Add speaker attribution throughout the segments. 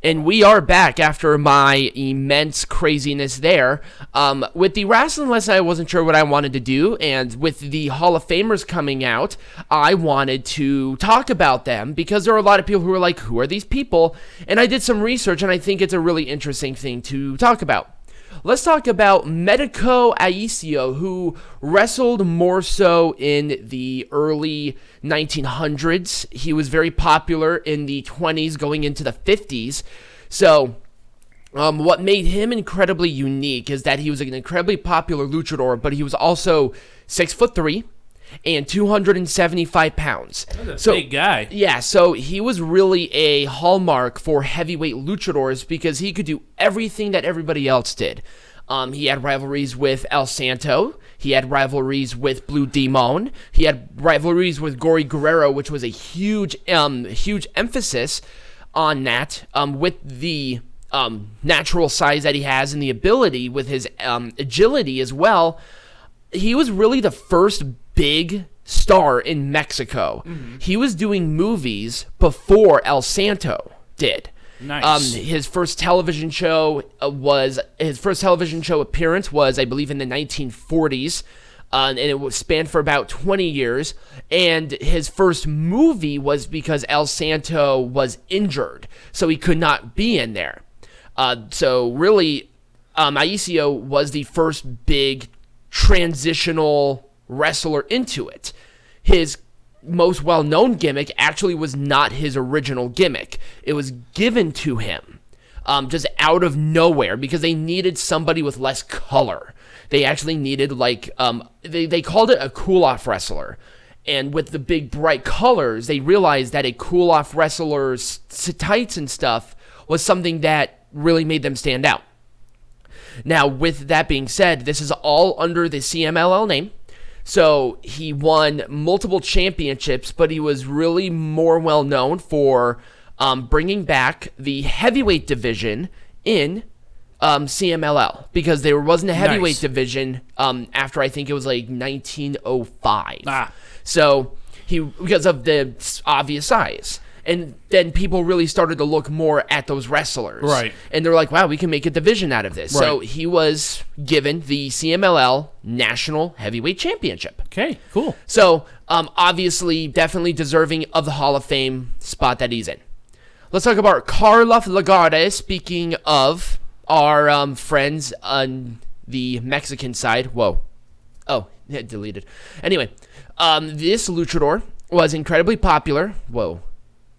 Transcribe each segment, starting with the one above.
Speaker 1: And we are back after my immense craziness there. With the wrestling lesson, I wasn't sure what I wanted to do, and with the Hall of Famers coming out, I wanted to talk about them, because there are a lot of people who are like, who are these people? And I did some research, and I think it's a really interesting thing to talk about. Let's talk about Medico Aecio, who wrestled more so in the early 1900s. He was very popular in the 20s going into the 50s. So what made him incredibly unique is that he was an incredibly popular luchador, but he was also 6'3" and 275 pounds.
Speaker 2: That's a big guy.
Speaker 1: Yeah, so he was really a hallmark for heavyweight luchadors because he could do everything that everybody else did. He had rivalries with El Santo. He had rivalries with Blue Demon. He had rivalries with Gory Guerrero, which was a huge emphasis on that, with the natural size that he has and the ability with his agility as well. He was really the first big star in Mexico. Mm-hmm. He was doing movies before El Santo did.
Speaker 2: Nice.
Speaker 1: His first television show appearance was, I believe, in the 1940s, and it was spanned for about 20 years. And his first movie was because El Santo was injured, so he could not be in there. So really, Aecio was the first big transitional wrestler into it. His most well-known gimmick actually was not his original gimmick. It was given to him just out of nowhere because they needed somebody with less color. They actually needed, like, they called it a cool-off wrestler. And with the big bright colors, they realized that a cool-off wrestler's tights and stuff was something that really made them stand out. Now, with that being said, this is all under the CMLL name. So he won multiple championships, but he was really more well known for bringing back the heavyweight division in CMLL, because there wasn't a heavyweight division after, I think it was like 1905. So because of the obvious size. And then people really started to look more at those wrestlers.
Speaker 2: Right.
Speaker 1: And they're like, wow, we can make a division out of this.
Speaker 2: Right.
Speaker 1: So he was given the CMLL National Heavyweight Championship.
Speaker 2: Okay, cool.
Speaker 1: So obviously, definitely deserving of the Hall of Fame spot that he's in. Let's talk about Karloff Lagarde. Speaking of our friends on the Mexican side. Whoa. Oh, yeah, deleted. Anyway, this luchador was incredibly popular. Whoa.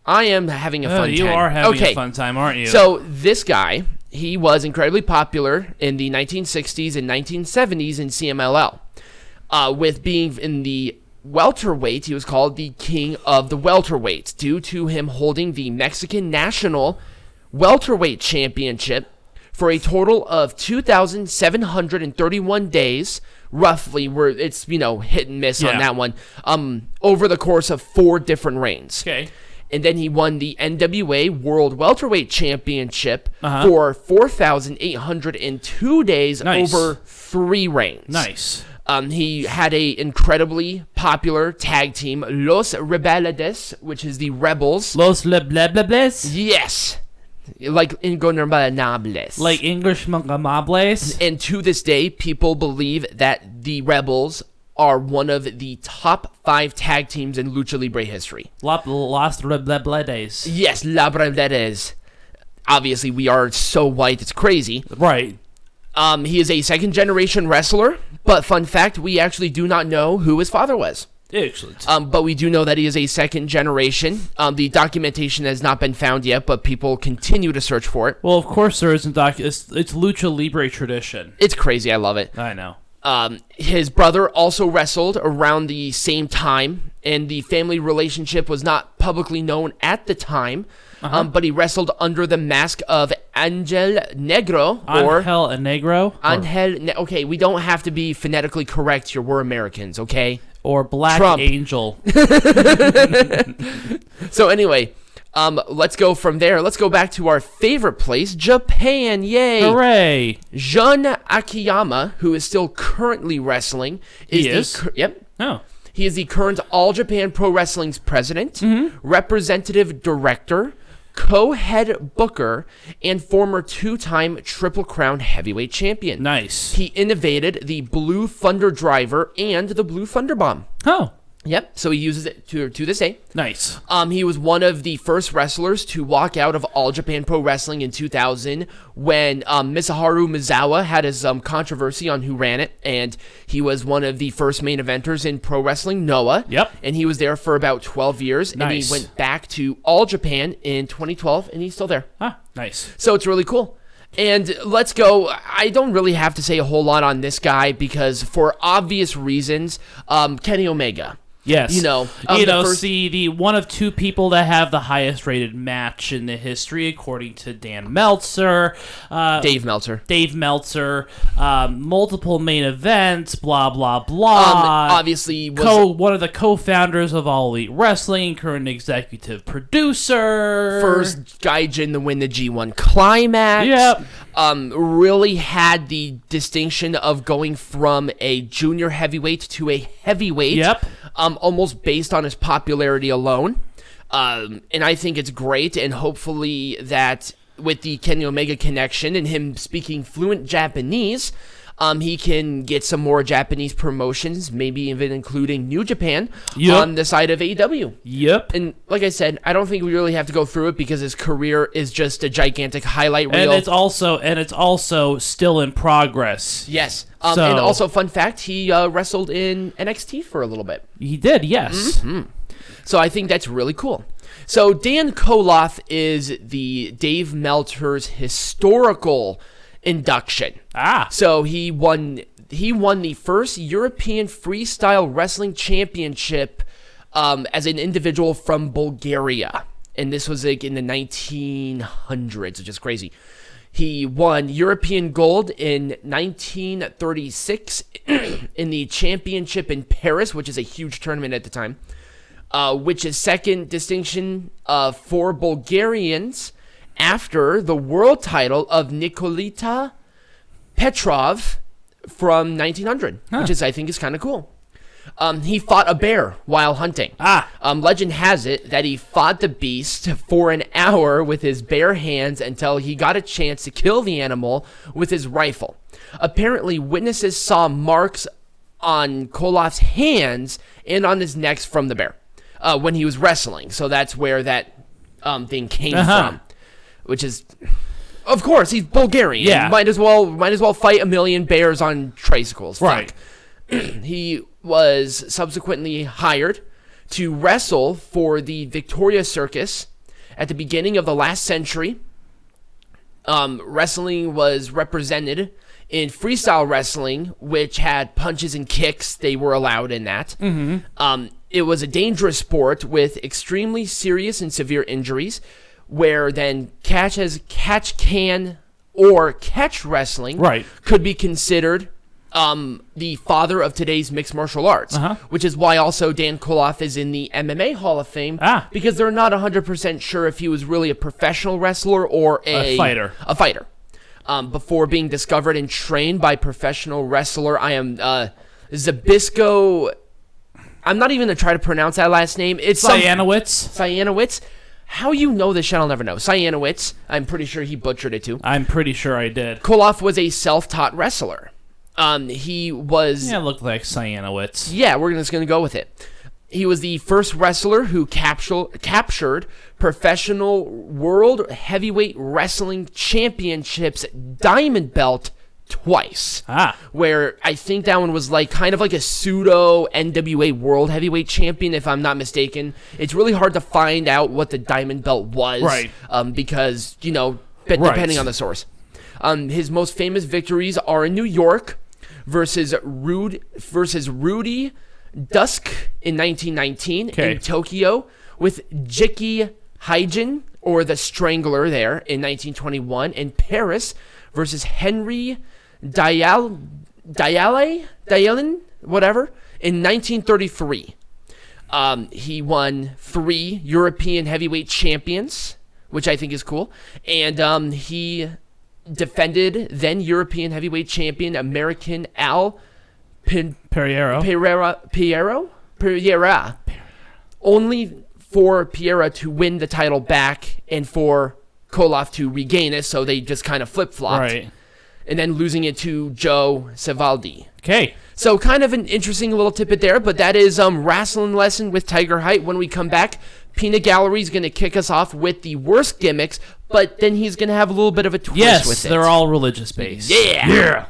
Speaker 1: I am having a fun time.
Speaker 2: You are having a fun time, aren't you?
Speaker 1: So this guy, he was incredibly popular in the 1960s and 1970s in CMLL. With being in the welterweight, he was called the King of the Welterweights due to him holding the Mexican National Welterweight Championship for a total of 2,731 days, roughly, where it's, hit and miss on that one, over the course of 4 different reigns.
Speaker 2: Okay.
Speaker 1: And then he won the NWA World Welterweight Championship for 4,802 days over 3 reigns.
Speaker 2: Nice.
Speaker 1: He had a incredibly popular tag team, Los Rebeldes, which is the Rebels.
Speaker 2: Los Rebeldes?
Speaker 1: Yes. Like Ingobernables.
Speaker 2: Like English Mongables?
Speaker 1: And to this day, people believe that the Rebels are one of the top 5 tag teams in Lucha Libre history.
Speaker 2: Los Rebeldes.
Speaker 1: Yes, La Rebeldes. Obviously, we are so white, it's crazy.
Speaker 2: Right.
Speaker 1: He is a second-generation wrestler, but fun fact, we actually do not know who his father was.
Speaker 2: Excellent.
Speaker 1: But we do know that he is a second generation. The documentation has not been found yet, but people continue to search for it.
Speaker 2: Well, of course there isn't. It's Lucha Libre tradition.
Speaker 1: It's crazy. I love it.
Speaker 2: I know.
Speaker 1: His brother also wrestled around the same time, and the family relationship was not publicly known at the time, but he wrestled under the mask of Angel Negro.
Speaker 2: Angel Negro?
Speaker 1: Okay, we don't have to be phonetically correct here. We're Americans, okay?
Speaker 2: Or Black
Speaker 1: Trump.
Speaker 2: Angel.
Speaker 1: So anyway, let's go from there. Let's go back to our favorite place, Japan. Yay!
Speaker 2: Hooray!
Speaker 1: Jun Akiyama, who is still currently wrestling, is yep.
Speaker 2: Oh.
Speaker 1: He is the current All Japan Pro Wrestling's president, representative director, co-head booker, and former 2-time Triple Crown heavyweight champion.
Speaker 2: Nice.
Speaker 1: He innovated the Blue Thunder Driver and the Blue Thunder Bomb.
Speaker 2: Oh.
Speaker 1: Yep, so he uses it to this day.
Speaker 2: Nice.
Speaker 1: He was one of the first wrestlers to walk out of All Japan Pro Wrestling in 2000 when Misaharu Misawa had his controversy on who ran it, and he was one of the first main eventers in Pro Wrestling Noah.
Speaker 2: Yep.
Speaker 1: And he was there for about 12 years,
Speaker 2: Nice.
Speaker 1: and he went back to All Japan in 2012, and he's still there.
Speaker 2: Ah, nice.
Speaker 1: So it's really cool. And let's go. I don't really have to say a whole lot on this guy because for obvious reasons, Kenny Omega.
Speaker 2: Yes.
Speaker 1: The
Speaker 2: the one of two people that have the highest rated match in the history, according to Dan Meltzer.
Speaker 1: Dave Meltzer.
Speaker 2: Multiple main events, blah, blah, blah.
Speaker 1: Obviously, was
Speaker 2: one of the co-founders of All Elite Wrestling, current executive producer.
Speaker 1: First Gaijin to win the G1 Climax.
Speaker 2: Yep.
Speaker 1: Really had the distinction of going from a junior heavyweight to a heavyweight.
Speaker 2: Yep.
Speaker 1: Almost based on his popularity alone. And I think it's great, and hopefully that with the Kenny Omega connection and him speaking fluent Japanese, he can get some more Japanese promotions, maybe even including New Japan on the side of AEW.
Speaker 2: Yep.
Speaker 1: And like I said, I don't think we really have to go through it because his career is just a gigantic highlight reel.
Speaker 2: And it's also still in progress.
Speaker 1: Yes. And also, fun fact, he wrestled in NXT for a little bit.
Speaker 2: He did, yes.
Speaker 1: Mm-hmm. So I think that's really cool. So Dan Koloff is the Dave Meltzer's historical induction. So he won the first European Freestyle Wrestling Championship as an individual from Bulgaria. And this was like in the 1900s, which is crazy. He won European gold in 1936 in the championship in Paris, which is a huge tournament at the time, which is second distinction for Bulgarians after the world title of Nikolita Petrov from 1900, which I think is kind of cool. He fought a bear while hunting. Legend has it that he fought the beast for an hour with his bare hands until he got a chance to kill the animal with his rifle. Apparently, witnesses saw marks on Koloff's hands and on his neck from the bear when he was wrestling. So that's where that thing came from, which is... Of course, he's Bulgarian.
Speaker 2: Yeah.
Speaker 1: Might as well fight a million bears on tricycles.
Speaker 2: Right.
Speaker 1: He was subsequently hired to wrestle for the Victoria Circus at the beginning of the last century. Wrestling was represented in freestyle wrestling, which had punches and kicks. They were allowed in that. Mm-hmm. It was a dangerous sport with extremely serious and severe injuries, where then catch can or catch wrestling could be considered the father of today's mixed martial arts, which is why also Dan Koloff is in the MMA Hall of Fame, because they're not 100% sure if he was really a professional wrestler or a fighter. Before being discovered and trained by professional wrestler, I am Zabisco. I'm not even going to try to pronounce that last name. It's Cyanowicz. How you know this shit, I'll never know. Cyanowicz. I'm pretty sure he butchered it too.
Speaker 2: I'm pretty sure I did.
Speaker 1: Koloff was a self-taught wrestler. He was...
Speaker 2: Yeah, it looked like Cyanowicz.
Speaker 1: Yeah, we're just going to go with it. He was the first wrestler who captured professional world heavyweight wrestling championships diamond belt twice. Where I think that one was like kind of like a pseudo NWA world heavyweight champion, if I'm not mistaken. It's really hard to find out what the diamond belt was. Right. Because, depending on the source. His most famous victories are in New York versus Rudy Dusk in 1919, in Tokyo with Jiki Haijin, or the Strangler there, in 1921, in Paris versus Henry Dayalin, whatever, in 1933. He won 3 European heavyweight champions, which I think is cool, and he defended then European heavyweight champion American Al Pereira only for Piera to win the title back and for Koloff to regain it, so they just kind of flip-flopped.
Speaker 2: Right.
Speaker 1: And then losing it to Joe Savaldi.
Speaker 2: Okay.
Speaker 1: So kind of an interesting little tidbit there, but that is Wrestling Lesson with Tiger Height. When we come back, Peanut Gallery is going to kick us off with the worst gimmicks, but then he's going to have a little bit of a twist with it.
Speaker 2: Yes, they're all religious-based.
Speaker 1: Yeah!